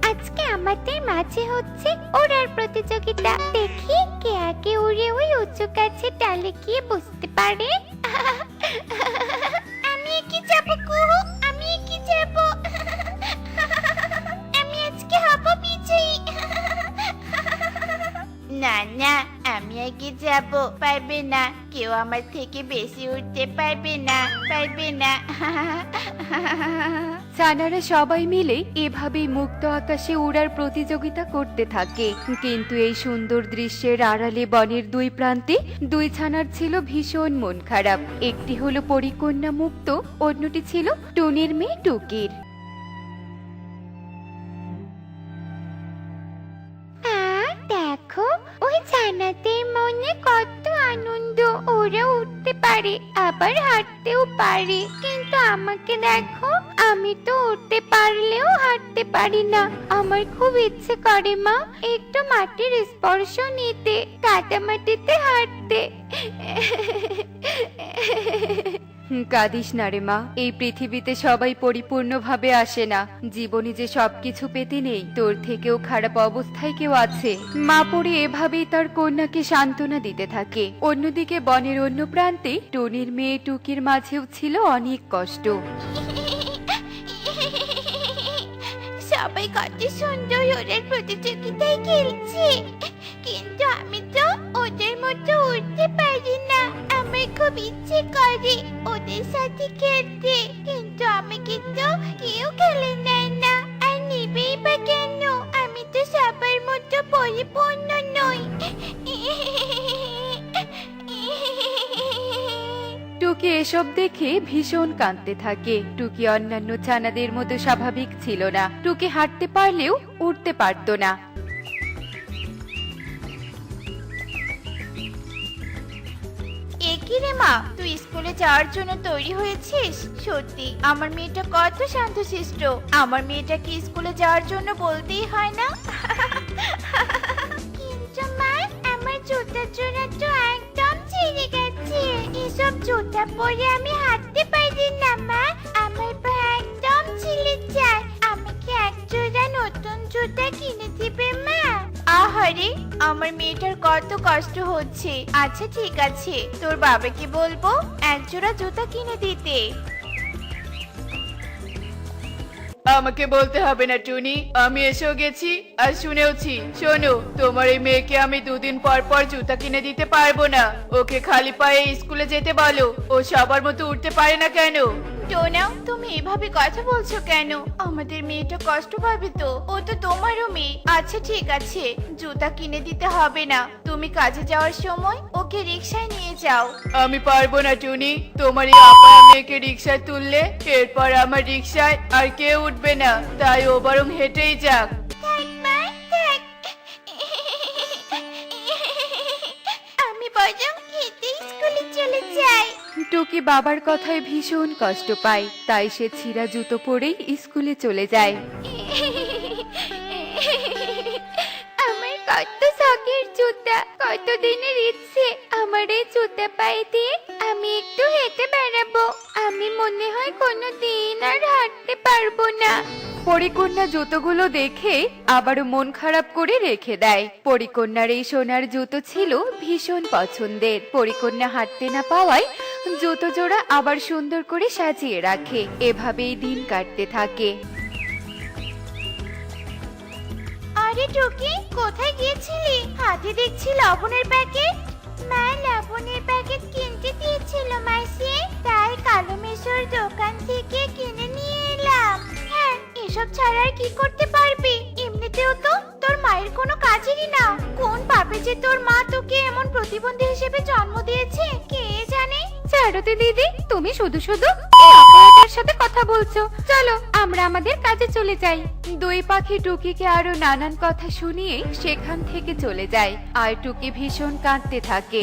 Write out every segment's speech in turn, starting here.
আজকে আমাদের মাঝে হচ্ছে ওড়ার প্রতিযোগিতা। দেখি কে আগে উড়ে ওই উঁচু গাছের ডালে গিয়ে বসতে পারে। আমি এগিয়ে যাব কুহু, আমি এগিয়ে যাব। আমি আজকে হব বিজয়ী। না না, আমি এগিয়ে যাব। পারবে না, কেউ আমার থেকে বেশি উঠতে পারবে না, পারবে না। ছানারা সবাই মিলে এভাবেই মুক্ত আকাশে উড়ার প্রতিযোগিতা করতে থাকে। কিন্তু এই সুন্দর দৃশ্যের আড়ালে বনের দুই প্রান্তে দুই ছানার ছিল ভীষণ মন খারাপ। একটি হলো পরিকন্যা মুক্ত, অন্যটি ছিল টুনির মেয়ে টুকির। দেখো, ওই ছানাদের মনে কত আনন্দ। ওরা উঠতে পারে, আবার হাঁটতেও পারে। কিন্তু আমাকে দেখো, আমি তো উঠতে পারলেও হাঁটতে পারি না। আমার খুব ইচ্ছে করে মা, একটু মাটির স্পর্শ নিতে, কাদা মাটিতে হাঁটতে। কাঁদিস না রে মা, এই পৃথিবীতে সবাই পরিপূর্ণভাবে আসে না। জীবনে যে সবকিছু পেতে নেই, তোর থেকেও খারাপ অবস্থায় কেউ আছে। মা পড়ে এভাবেই তার কন্যাকে সান্ত্বনা দিতে থাকে। অন্যদিকে বনের অন্য প্রান্তে টুনির মেয়ে টুকির মাঝেও ছিল অনেক কষ্ট। সবাই কত সুন্দর ওদের প্রতিযোগিতায় খেলছে, কিন্তু আমি তো ওদের মতো উঠতে পারি না। আমার খুব ইচ্ছে করে ওদের সাথে খেলতে, কিন্তু আমি কিন্তু কেউ খেলে নেয় না। আর নেবেই বা কেন? আমি তো সবার মতো পরিপূর্ণ নই। টুকি এসব দেখে ভীষণ কাঁদতে থাকে। টুকি অন্যান্য ছানাদের মতো স্বাভাবিক ছিল না। টুকি হাঁটতে পারলেও উঠতে পারতো না। একি রে মা, তুই স্কুলে যাওয়ার জন্য তৈরি হয়েছিস? সত্যি আমার মেয়েটা কত শান্তশিষ্ট। আমার মেয়েটাকে স্কুলে যাওয়ার জন্য বলতেই হয় না। কিন্তু মা, আমার জুতার জোড়া তো একদম ছিঁড়ে গেছে। এসব জুতা পরে আমি হাঁটতে পারি না মা, আমার পা একদম ছিলে যায়। আমাকে এক জোড়া নতুন জুতা কিনে দিবে মা? আহারে, আমার মেয়েটার কত কষ্ট হচ্ছে। আচ্ছা ঠিক আছে, তোর বাবাকে বলবো এক জোড়া জুতা কিনে দিতে। আমাকে বলতে হবে না টুনি, আমি এসেও গেছি আর শুনেওছি। শোনো, তোমার এই মেয়েকে আমি দুদিন পর পর জুতা কিনে দিতে পারবো না। ওকে খালি পায়ে স্কুলে যেতে বলো। ও সবার মতো উঠতে পারে না কেন? টোনা, তুমি এভাবে কথা বলছো কেন? আমাদের মেয়েটা কষ্ট পাবে তো। ও তো তোমারও মেয়ে। আচ্ছা ঠিক আছে, জুতা কিনে দিতে হবে না। তুমি কাজে যাওয়ার সময় ওকে রিকশায় নিয়ে যাও। আমি পারবো না টুনি, তোমার এই আপা মেয়েকে রিক্সায় তুললে এরপর আমার রিক্সায় আর কেউ উঠবে না। তাই ও বরং হেঁটেই যাক। থাক মা, থাক। আমি বরং হেঁটে স্কুলে চলে যাই। টুকি বাবার কথায় ভীষণ কষ্ট পায়, তাই সে ছিঁড়া জুতো পরেই স্কুলে চলে যায়। আমার কত শখের জুতা, কত দিনের ইচ্ছে। আমার এই জুতা পায়ে দিয়ে আমি একটু হেঁটে বেড়াবো। আমি মনে হয় কোনো দিন আর হাঁটতে পারবো না। পরিকন্যা জুতোগুলো দেখে আবারও মন খারাপ করে রেখে দেয়। পরিকন্যার এই সোনার জুতো ছিল ভীষণ পছন্দের। পরিকন্যা হাঁটতে না পাওয়ায় জুতো জোড়া আবার সুন্দর করে সাজিয়ে রাখে। এভাবেই দিন কাটতে থাকে। আরে টুকি, কোথায় গিয়েছিলি? হাতে দেখছি লবণের প্যাকেট। মা, লবণের প্যাকেট কিনতে দিয়েছিল মাসি, তাই কালো মেশোর দোকান থেকে কিনে নিয়ে এলাম। হ্যাঁ, এসব ছাড়া আর কি করতে পারবি? এমনিতেও তো তোর মায়ের কোনো কাজেরই না। কোন পাপে যে তোর মা তোকে এমন প্রতিবন্ধী হিসেবে জন্ম দিয়েছে কে জানে। চারুতে দিদি, তুমি শুধু শুধু এই অপরাধের সাথে কথা বলছো। চলো আমরা আমাদের কাজে চলে যাই। দুই পাখি টুকিকে আরো নানান কথা শুনিয়ে সেখান থেকে চলে যায়। আর টুকি ভীষণ কাঁদতে থাকে।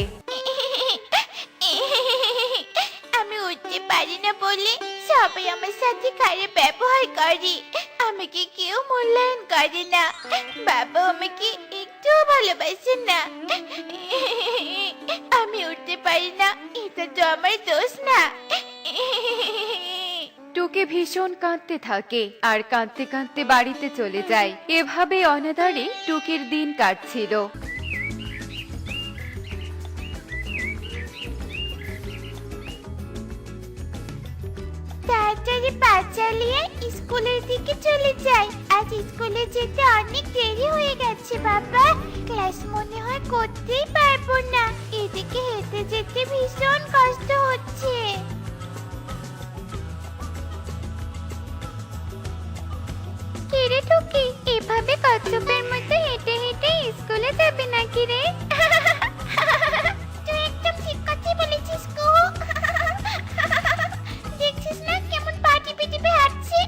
আমি উঠতে পারি না বলে সবাই আমার সাথে খারাপ ব্যবহার করে। আমাকে কেউ মূল্যায়ন করে না। বাবা আমাকে একটুও ভালোবাসে না। আমি উঠতে পারি না, এটা তো আমার দোষ না। টুকি ভীষণ কাঁদতে থাকে আর কাঁদতে কাঁদতে বাড়িতে চলে যায়। এভাবে অনাদারে টুকির দিন কাটছিল। তাড়াতাড়ি পা চালিয়ে স্কুলের দিকে চলে যাই। আজ স্কুলে যেতে অনেক দেরি হয়ে গেছে বাবা। ক্লাস মনে হয় করতেই পারবো না। এদিকে হেঁটে যেতে ভীষণ কষ্ট হচ্ছে। কিরে টুকি, এভাবে কচ্ছপের মতো হেঁটে হেঁটে স্কুলে যাবে নাকি রে? তুই একদম ঠিক কথাই বলেছিস গো। দেখছিস না কেমন পা টিপে টিপে হাঁটছে?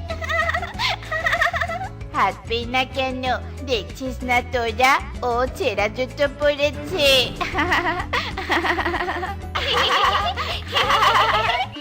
হাঁটবে না কেন? দেখছিস না তোরা, ও ছেঁড়া জুতো পরেছে।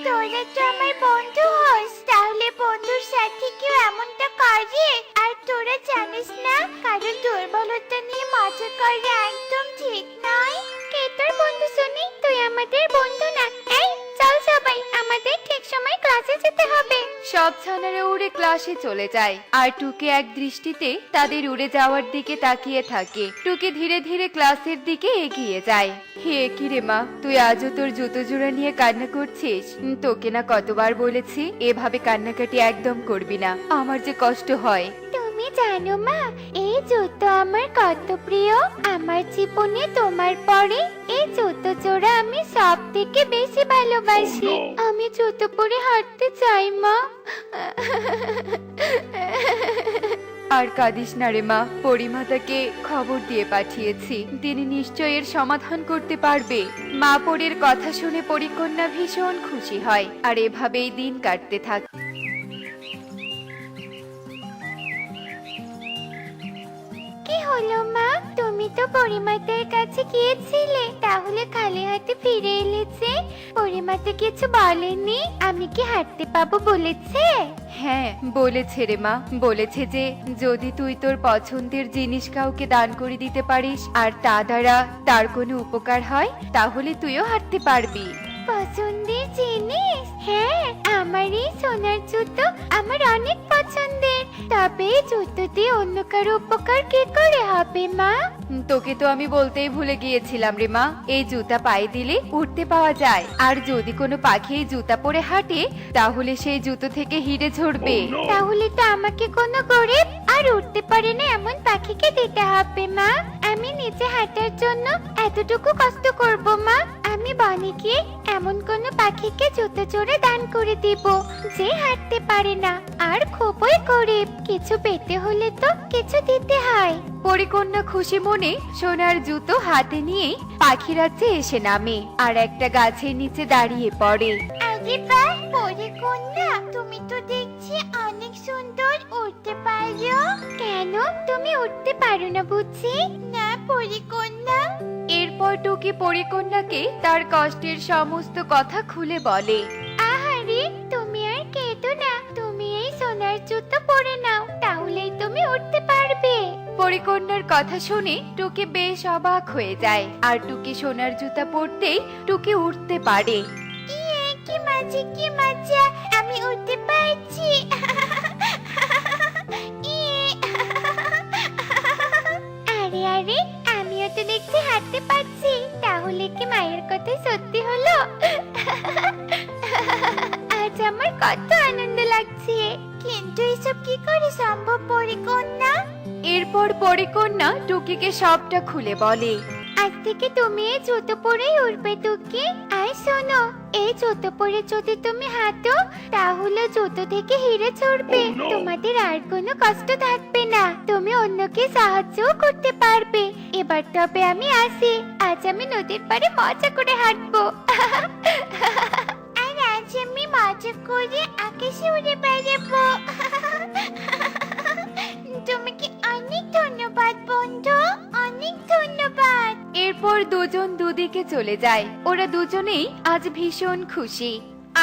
তোরা তো আমার বন্ধু হোস, তাহলে বন্ধুর সাথে কেউ এমনটা করে? আর তোরা জানিস না কারণ দুর্বলতা নিয়ে মজা করা একদম ঠিক নয়। কে তোর বন্ধু শুনি? তুই আমাদের বন্ধু না। এই চল সবাই, আমাদের ঠিক সময় ক্লাসে যেতে হবে। সব ছানারা উড়ে ক্লাসে চলে যায় আর টুকি এক দৃষ্টিতে তাদের উড়ে যাওয়ার দিকে তাকিয়ে থাকে। টুকি ধীরে ধীরে ক্লাসের দিকে এগিয়ে যায়। হে কি রে মা, তুই আজও তোর জুতো জোড়া নিয়ে কান্না করছিস? তোকে না কতবার বলেছি এভাবে কান্নাকাটি একদম করবি না, আমার যে কষ্ট হয়। তুমি জানো মা, এই জুতো আমার কত প্রিয়। আমার জীবনে তোমার পরে এই জুতো জোড়া আমি সব থেকে বেশি ভালোবাসি। আমি জুতো পরে হাঁটতে চাই মা। আর কাঁদিস না রে মা, পরিমাতাকে খবর দিয়ে পাঠিয়েছি, তিনি নিশ্চয় এর সমাধান করতে পারবে। মা পরীর কথা শুনে পরিকন্যা ভীষণ খুশি হয় আর এভাবেই দিন কাটতে থাকে। কি হলো মা, তুমি তো পরিমাতার কাছে গিয়েছিলে, তাহলে খালি হাতে ফিরে এলে যে? পরিমাতা কিছু বলেনি? আমি কি হাঁটতে পাবো বলেছে? হ্যাঁ বলেছে রে মা, বলেছে যে যদি তুই তোর পছন্দের জিনিস কাউকে দান করে দিতে পারিস আর তা দ্বারা তার কোনো উপকার হয়, তাহলে তুইও হাঁটতে পারবি। পছন্দের জিনিস? হ্যাঁ, আমার এই সোনার জুতো আমার অনেক পছন্দের। তবে এই জুতো দিয়ে অন্য কারো উপকার কি করে হবে মা? তোকে তো আমি বলতেই ভুলে গিয়েছিলাম রে মা, এই জুতা পায়ে দিলে উঠতে পাওয়া যায়, আর যদি কোনো পাখি এই জুতা পরে হাঁটে তাহলে সেই জুতো থেকে হিরে ঝরবে। তাহলে তো আমাকে কোনো গরিব আর উঠতে পারে না এমন পাখিকে দিতে হবে মা। আমি নিচে হাঁটার জন্য এতটুকু কষ্ট করব মা? আমি বনে গিয়ে এমন কোনো পাখিকে জুতো জোড়া দান করে দিব যে হাঁটতে পারে না আর খুবই গরিব। কিছু পেতে হলে তো কিছু দিতে হয়। পরিকন্যা খুশি মনে সোনার জুতো হাতে নিয়ে পাখি রাজ্যে এসে নামে আর একটা গাছের নিচে দাঁড়িয়ে পড়ে। আরে বাহ পরিকন্যা, তুমি তো দেখছি অনেক সুন্দর উঠতে পারো। কেন তুমি উঠতে পারো না বুঝি? না পরিকন্যা। এরপর টুকি পরিকন্যাকে তার কষ্টের সমস্ত কথা খুলে বলে। আহারে তুমি আর কেঁদো না, তুমি এই সোনার জুতো পরে নাও, তাহলেই তুমি উঠতে পারবে। পরিকন্যার কথা শুনে টুকি বেশ অবাক হয়ে যায় আর টুকি সোনার জুতা পরতেই টুকি উঠতে পারে। ইয়ে কি মজা, কি মজা, আমি উঠতে পারছি। ইয়ে। আরে আরে, আমিও তো দেখছি হাঁটতে পারছি, তাহলে কি মায়ের কথা সত্যি হলো? আজ আমার কত আনন্দ লাগছে। কিন্তু এসব কি করে সম্ভব পরিকন্যা? এরপর পরিকন্যা টুকিকে সবটা খুলে বলে। আজ থেকে তুমি এই জুতো পরেই উঠবে টুকি। আর শোনো, এই জুতো পরে যদি তুমি হাঁটো তাহলে জুতো থেকে হিরে ঝরবে। তোমাদের আর কোনো কষ্ট থাকবে না, তুমি অন্যকে সাহায্যও করতে পারবে। এবার তবে আমি আসি, আজ আমি নদীর পাড়ে মজা করে হাঁটবো। আর আজ আমি মজা করে আকাশে উড়ে বেড়াবো। তোমাকে অনেক ধন্যবাদ বন্ধু, অনেক ধন্যবাদ। এরপর দুজন দুদিকে চলে যায়। ওরা দুজনেই আজ ভীষণ খুশি।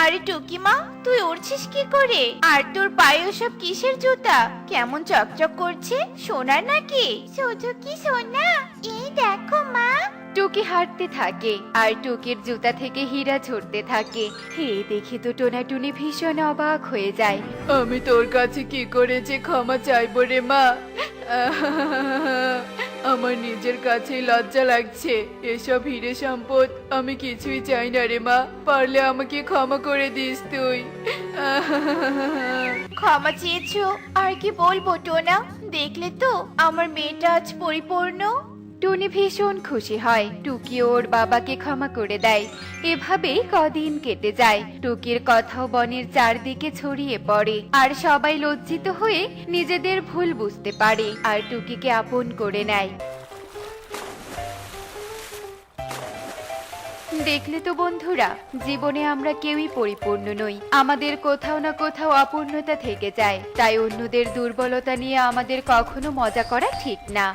আরে টুকিমা, তুই উড়ছিস কি করে? আর তোর পায়ে ওসব কিসের জুতা? কেমন চকচক করছে, সোনার নাকি? শুধু কি সোনা, এই দেখো মা। টুকি হাঁটতে থাকে আর টুকির জুতা থেকে হীরা ঝরতে থাকে। হে দেখে তো টোনাটুনি ভীষণ অবাক হয়ে যায়। আমি তোর কাছে কি করে যে ক্ষমা চাইবো রে মা। আমার নিজের কাছেই লজ্জা লাগছে। এসব হিরে সম্পদ আমি কিছুই চাই না রে মা, পারলে আমাকে ক্ষমা করে দিস তুই। ক্ষমা চেয়েছো আর কি বলবো টোনা, দেখলে তো আমার মেয়েটা আজ পরিপূর্ণ। টুনি ভীষণ খুশি হয়। টুকি ওর বাবাকে ক্ষমা করে দেয়। এভাবেই কদিন কেটে যায়। টুকির কথাও বনের চারদিকে ছড়িয়ে পড়ে আর সবাই লজ্জিত হয়ে নিজেদের ভুল বুঝতে পারে আর টুকিকে আপন করে নেয়। দেখলে তো বন্ধুরা, জীবনে আমরা কেউই পরিপূর্ণ নই। আমাদের কোথাও না কোথাও অপূর্ণতা থেকে যায়। তাই অন্যদের দুর্বলতা নিয়ে আমাদের কখনো মজা করা ঠিক না।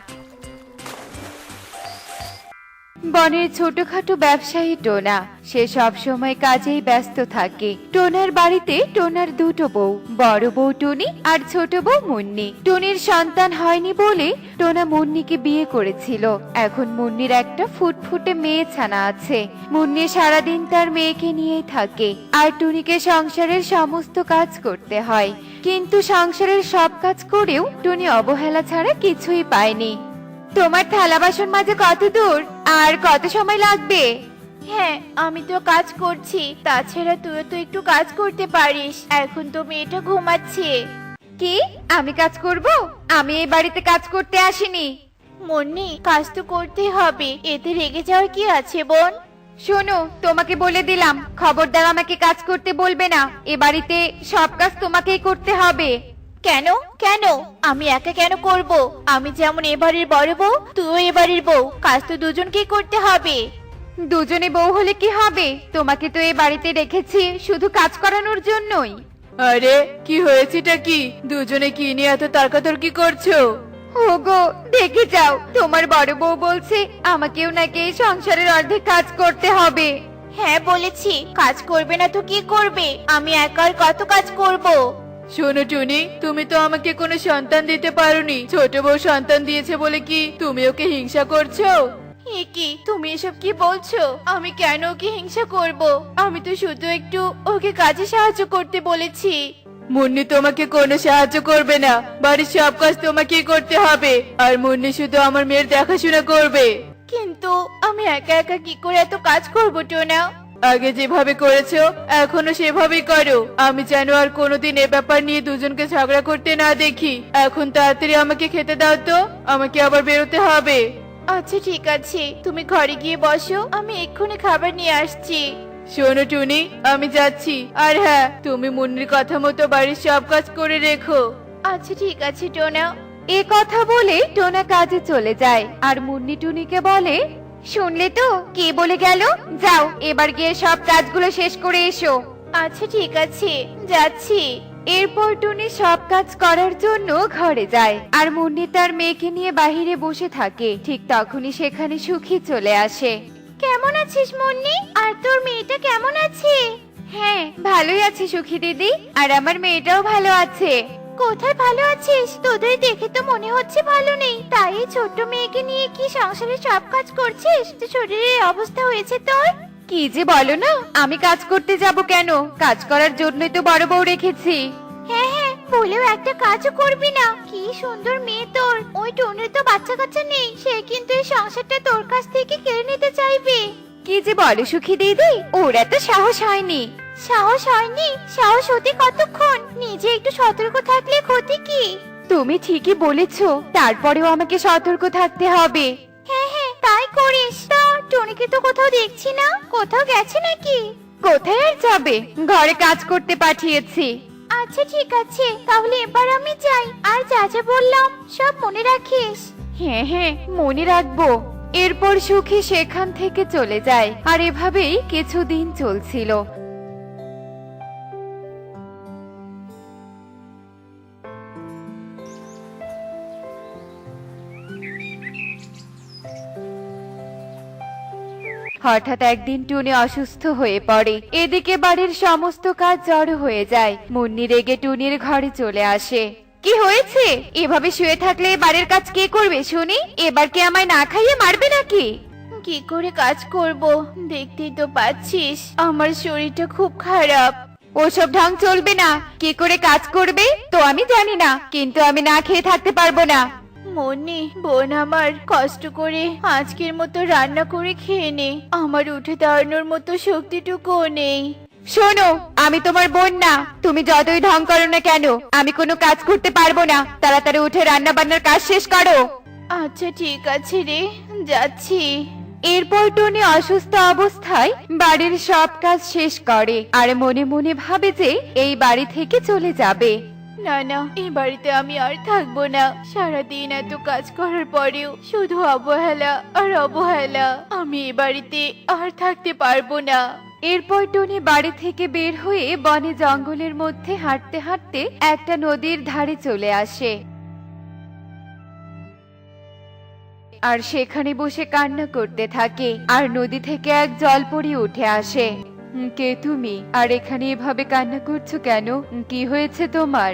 বনের ছোটখাটো ব্যবসায়ী টোনা, সে সব সময় কাজেই ব্যস্ত থাকে। টোনার বাড়িতে টোনার দুটো বউ, বড় বউ টুনি আর ছোট বউ মুন্নি। টুনির সন্তান হয়নি বলে টোনা মুন্নিকে বিয়ে করেছিল। এখন মুন্নির একটা ফুটফুটে মেয়ে ছানা আছে। মুন্নি সারাদিন তার মেয়েকে নিয়েই থাকে আর টুনিকে সংসারের সমস্ত কাজ করতে হয়। কিন্তু সংসারের সব কাজ করেও টুনি অবহেলা ছাড়া কিছুই পায়নি। তোমার থালা বাসন মাজা কত দূর আর কত সময় লাগবে? হ্যাঁ, আমি তো কাজ করছি, তাছাড়া তুইও তো একটু কাজ করতে পারিস। এখন তো মেয়েটা ঘুমাচ্ছে। কি আমি কাজ করব? আমি এই বাড়িতে কাজ করতে আসিনি। মুন্নি, কাজ তো করতেই হবে, এতে রেগে যাওয়ার কি আছে বোন? শোনো, তোমাকে বলে দিলাম, খবরদার আমাকে কাজ করতে বলবে না। এ বাড়িতে সব কাজ তোমাকেই করতে হবে। কেন কেন আমি একা কেন করব? আমি যেমন এবাড়ির বড় বউ, তুইও এবাড়ির বউ, কাজ তো দুজনকেই করতে হবে। দুজনে বউ হলে কি হবে? তোমাকে তো এই বাড়িতে রেখেছি শুধু কাজ করানোর জন্যই। আরে কি হয়েছেটা কি? দুজনে কি নিয়ে এত তর্কাতর্কি করছো? ওগো দেখে যাও, তোমার বড় বউ বলছে আমাকেও নাকি এই সংসারের অর্ধেক কাজ করতে হবে। হ্যাঁ বলেছি, কাজ করবে না তো কি করবে? আমি একা আর কত কাজ করব? শোনো টুনি, তুমি তো আমাকে কোনো সন্তান দিতে পারোনি। ছোট বউ সন্তান দিয়েছে বলে কি তুমি ওকে হিংসা করছো? এ কি তুমি এসব কি বলছো? আমি কেন ওকে হিংসা করব? আমি তো শুধু একটু ওকে কাজে সাহায্য করতে বলেছি। মুন্নি তোমাকে কোনো সাহায্য করবে না, বাড়ির সব কাজ তোমাকেই করতে হবে। আর মুন্নি শুধু আমার মেয়ের দেখাশোনা করবে। কিন্তু আমি একা একা কি করে এত কাজ করব টোনা? আগে যেভাবে করেছো এখনো সেভাবেই করো। আমি যেন আর কোনোদিন এ ব্যাপার নিয়ে দুজনকে ঝগড়া করতে না দেখি। এখন তাড়াতাড়ি আমাকে খেতে দাও তো, আমাকে আবার বেরোতে হবে। আচ্ছা ঠিক আছে, তুমি ঘরে গিয়ে বসো, আমি এক্ষুনি খাবার নিয়ে আসছি। শোনো টুনি, আমি যাচ্ছি। আর হ্যাঁ, তুমি মুন্নির কথা মতো বাড়ির সব কাজ করে রেখো। আচ্ছা ঠিক আছে টোনা। এ কথা বলে টোনা কাজে চলে যায় আর মুন্নি টুনিকে বলে, শুনলে তো কে বলে গেল? যাও এবার গিয়ে সব কাজগুলো শেষ করে এসো। আচ্ছা ঠিক আছে, যাচ্ছি। এরপর টুনি সব কাজ করার জন্য ঘরে যায় আর মুন্নি তার মেয়েকে নিয়ে বাহিরে বসে থাকে। ঠিক তখনই সেখানে সুখী চলে আসে। কেমন আছিস মুন্নি? আর তোর মেয়েটা কেমন আছে? হ্যাঁ ভালোই আছে সুখী দিদি, আর আমার মেয়েটাও ভালো আছে। কোথায় ভালো আছিস? তোদের দেখে তো মনে হচ্ছে ভালো নেই। তাই এই ছোট্ট মেয়েকে নিয়ে কি সংসারে সব কাজ করছিস? তো শরীরের অবস্থা হয়েছে তোর? কি যে বলো না, আমি কাজ করতে যাব কেন? কাজ করার জন্যই তো বড় বউ রেখেছি। হ্যাঁ হ্যাঁ, বলেও একটা কাজও করবি না। কি সুন্দর মেয়ে তোর। ওই টুনির তো বাচ্চা কাচ্চা নেই, সে কিন্তু এই সংসারটা তোর কাছ থেকে কেড়ে নিতে চাইবে। কি যে বলো সুখী দিদি, ওর এত সাহস হয়নি। সাহস হয়নি? সাহস হতে কতক্ষণ? নিজে একটু সতর্ক থাকলে ক্ষতি কি? তুমি ঠিকই বলেছো, তারপরেও আমাকে সতর্ক থাকতে হবে। হ্যাঁ হ্যাঁ, তাই করিস। তো টুনিকে তো কোথাও দেখছি না, কোথাও গেছে নাকি? কোথায় আর যাবে, ঘরে কাজ করতে পাঠিয়েছি। আচ্ছা ঠিক আছে, তাহলে এবার আমি যাই। আর যা যা বললাম সব মনে রাখিস। হ্যাঁ হ্যাঁ মনে রাখবো। এরপর সুখী সেখান থেকে চলে যায় আর এভাবেই কিছুদিন চলছিল। হঠাৎ একদিন টুনি অসুস্থ হয়ে পড়ে। এদিকে বাড়ির সমস্ত কাজ জড়ো হয়ে যায়। মুন্নি রেগে টুনির ঘরে চলে আসে। কি হয়েছে? এভাবে শুয়ে থাকলে বাড়ির কাজ কে করবে শুনি? এবার কি আমায় না খাইয়ে মারবে নাকি? কি করে কাজ করব? দেখতেই তো পাচ্ছিস আমার শরীরটা খুব খারাপ। ওসব ঢং চলবে না। কি করে কাজ করবে তো আমি জানি না, কিন্তু আমি না খেয়ে থাকতে পারবো না। মনি, বোন আমার, কষ্ট করে আজকের মতো রান্না করে খেয়ে নে। আমার উঠে দাঁড়ানোর মতো শক্তিটুকুও নেই। শোনো, আমি তোমার বোন না। তুমি যতই ঢং করো না কেন, আমি কোনো কাজ করতে পারবো না। তাড়াতাড়ি উঠে রান্না বান্নার কাজ শেষ করো। আচ্ছা ঠিক আছে রে, যাচ্ছি। এরপর টনি অসুস্থ অবস্থায় বাড়ির সব কাজ শেষ করে আর মনে মনে ভাবে যে এই বাড়ি থেকে চলে যাবে। না না, এই বাড়িতে আমি আর থাকবো না। সারাদিন এত কাজ করার পরেও শুধু অবহেলা আর অবহেলা। আমি এই বাড়িতে আর থাকতে পারবো না। এরপর টনি বাড়ি থেকে বের হয়ে বনে জঙ্গলের মধ্যে হাঁটতে হাঁটতে একটা নদীর ধারে চলে আসে আর সেখানে বসে কান্না করতে থাকে। আর নদী থেকে এক জলপরি উঠে আসে। কে তুমি? আর এখানে এভাবে কান্না করছো কেন? কি হয়েছে তোমার?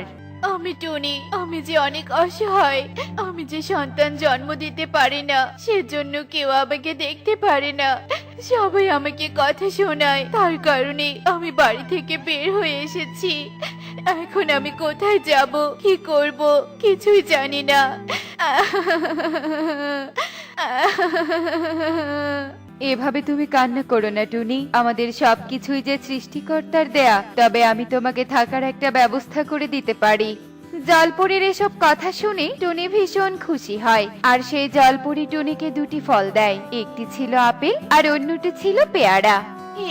আমি টনি, আমি যে অনেক অসহায়। আমি যে সন্তান জন্ম দিতে পারি না, সেজন্য কেউ আমাকে দেখতে পারে না। সবাই আমাকে কথা শোনায়, তার কারণে আমি বাড়ি থেকে বের হয়ে এসেছি। এখন আমি কোথায় যাব, কি করব, কিছুই জানি না। এভাবে তুমি কান্না করো না টুনি। আমাদের সবকিছুই যে সৃষ্টিকর্তার দেয়া, তবে আমি তোমাকে থাকার একটা ব্যবস্থা করে দিতে পারি। জলপরীর এসব কথা শুনে টুনি ভীষণ খুশি হয় আর সেই জলপরি টুনিকে দুটি ফল দেয়। একটি ছিল আপেল আর অন্যটি ছিল পেয়ারা।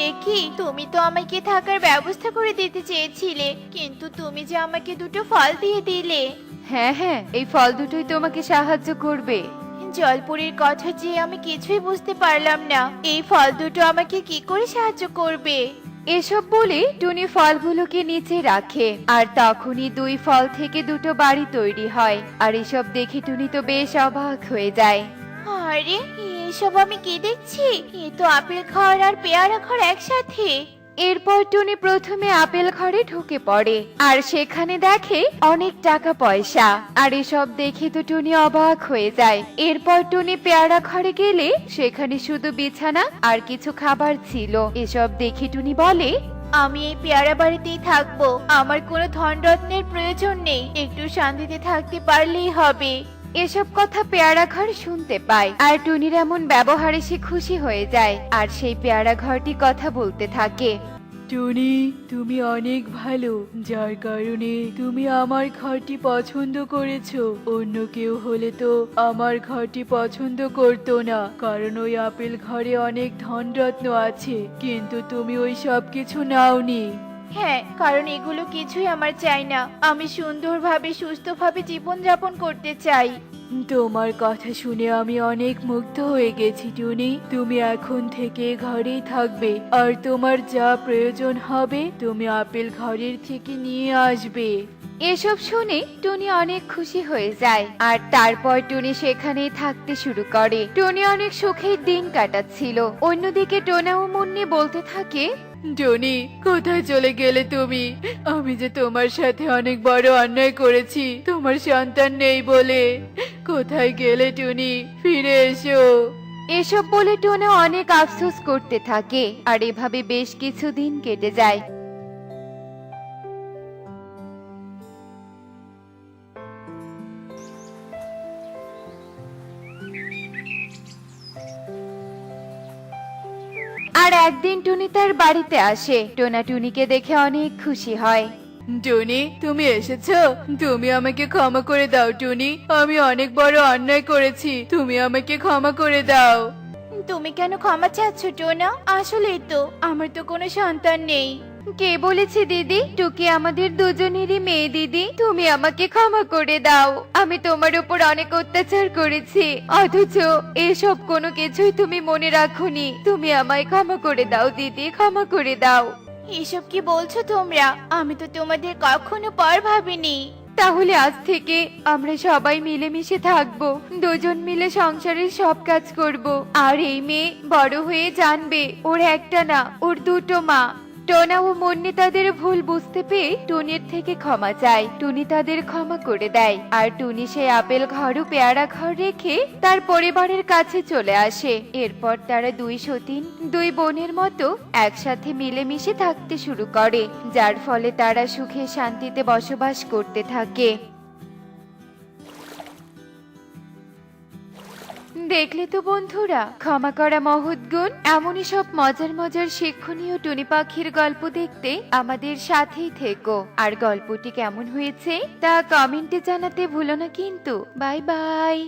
এ কি, তুমি তো আমাকে থাকার ব্যবস্থা করে দিতে চেয়েছিলে, কিন্তু তুমি যে আমাকে দুটো ফল দিয়ে দিলে। হ্যাঁ হ্যাঁ, এই ফল দুটোই তোমাকে সাহায্য করবে। জলপুরীর কথা যে আমি কিছুই বুঝতে পারলাম না। এই ফল দুটো আমাকে কি করে সাহায্য করবে? এসব বলে টুনি ফলগুলোকে নিচে রাখে আর তখনই দুই ফল থেকে দুটো বাড়ি তৈরি হয়। আর এসব দেখে টুনি তো বেশ অবাক হয়ে যায়। আরে, এসব আমি কি দেখছি? এ তো আপেল ঘর আর পেয়ারা ঘর একসাথে। এরপর টুনি প্রথমে আপেল ঘরে ঢুকে পড়ে আর সেখানে দেখে অনেক টাকা পয়সা। আর এসব দেখে তো টুনি অবাক হয়ে যায়। এরপর টুনি পেয়ারা ঘরে গেলে সেখানে শুধু বিছানা আর কিছু খাবার ছিল। এসব দেখে টুনি বলে, আমি এই পেয়ারা বাড়িতেই থাকবো। আমার কোনো ধন রত্নের প্রয়োজন নেই, একটু শান্তিতে থাকতে পারলেই হবে। এসব কথা পেয়ারা ঘর শুনতে পায় আর টুনির এমন ব্যবহারে সে খুশি হয়ে যায় আর সেই পেয়ারা ঘরটি কথা বলতে থাকে। টুনি, তুমি অনেক ভালো, যার কারণে তুমি আমার ঘরটি পছন্দ করেছো। অন্য কেউ হলে তো আমার ঘরটি পছন্দ করতো না, কারণ ওই আপেল ঘরে অনেক ধনরত্ন আছে, কিন্তু তুমি ওই সব কিছু নাওনি। হ্যাঁ, কারণ এগুলো কিছুই আমার চাই না। আমি সুন্দরভাবে সুস্থভাবে জীবনযাপন করতে চাই। তোমার কথা শুনে আমি অনেক মুগ্ধ হয়ে গেছি টুনি। তুমি এখন থেকে ঘরেই থাকবে, আর তোমার যা প্রয়োজন হবে তুমি আপেল ঘরের থেকে নিয়ে আসবে। এসব শুনে টুনি অনেক খুশি হয়ে যায় আর তারপর টুনি সেখানেই থাকতে শুরু করে। টুনি অনেক সুখের দিন কাটাচ্ছিল। অন্যদিকে টোনা ও মুন্নি বলতে থাকে, টনি, কোথায় চলে গেলে তুমি? আমি যে তোমার সাথে অনেক বড় অন্যায় করেছি তোমার সন্তান নেই বলে। কোথায় গেলে টুনি? ফিরে এসো। এসব বলে টোনা অনেক আফসোস করতে থাকে আর এভাবে বেশ কিছুদিন কেটে যায়। আর একদিন টুনি তার বাড়িতে আসে। টোনা টুনিকে দেখে অনেক খুশি হয়। টুনি, তুমি এসেছো? তুমি আমাকে ক্ষমা করে দাও টুনি, আমি অনেক বড় অন্যায় করেছি, তুমি আমাকে ক্ষমা করে দাও। তুমি কেন ক্ষমা চাচ্ছ টোনা? আসলেই তো আমার তো কোনো সন্তান নেই। কে বলেছে দিদি? টুকি আমাদের দুজনেরই মেয়ে দিদি। তুমি আমাকে ক্ষমা করে দাও। আমি তোমার উপর অনেক অত্যাচার করেছি, অথচ এসব কোনো কিছুই তুমি মনে রাখোনি। তুমি আমায় ক্ষমা করে দাও দিদি, ক্ষমা করে দাও। এসব কি বলছো তোমরা? আমি তো তোমাদের কখনো পর ভাবিনি। তাহলে আজ থেকে আমরা সবাই মিলেমিশে থাকবো, দুজন মিলে সংসারের সব কাজ করব। আর এই মেয়ে বড় হয়ে জানবে ওর একটা না, ওর দুটো মা। টোনা ও মুন্নি তাদের ভুল বুঝতে পেয়ে টুনির থেকে ক্ষমা চায়। টুনি তাদের ক্ষমা করে দেয় আর টুনি সেই আপেল ঘর ও পেয়ারা ঘর রেখে তার পরিবারের কাছে চলে আসে। এরপর তারা দুই সতীন দুই বোনের মতো একসাথে মিলেমিশে থাকতে শুরু করে, যার ফলে তারা সুখে শান্তিতে বসবাস করতে থাকে। দেখলে তো বন্ধুরা, ক্ষমা করা মহৎ গুণ। এমনই সব মজার মজার শিক্ষণীয় টুনি পাখির গল্প দেখতে আমাদের সাথেই থেকো। আর গল্পটি কেমন হয়েছে তা কমেন্টে জানাতে ভুলো না কিন্তু। Bye bye.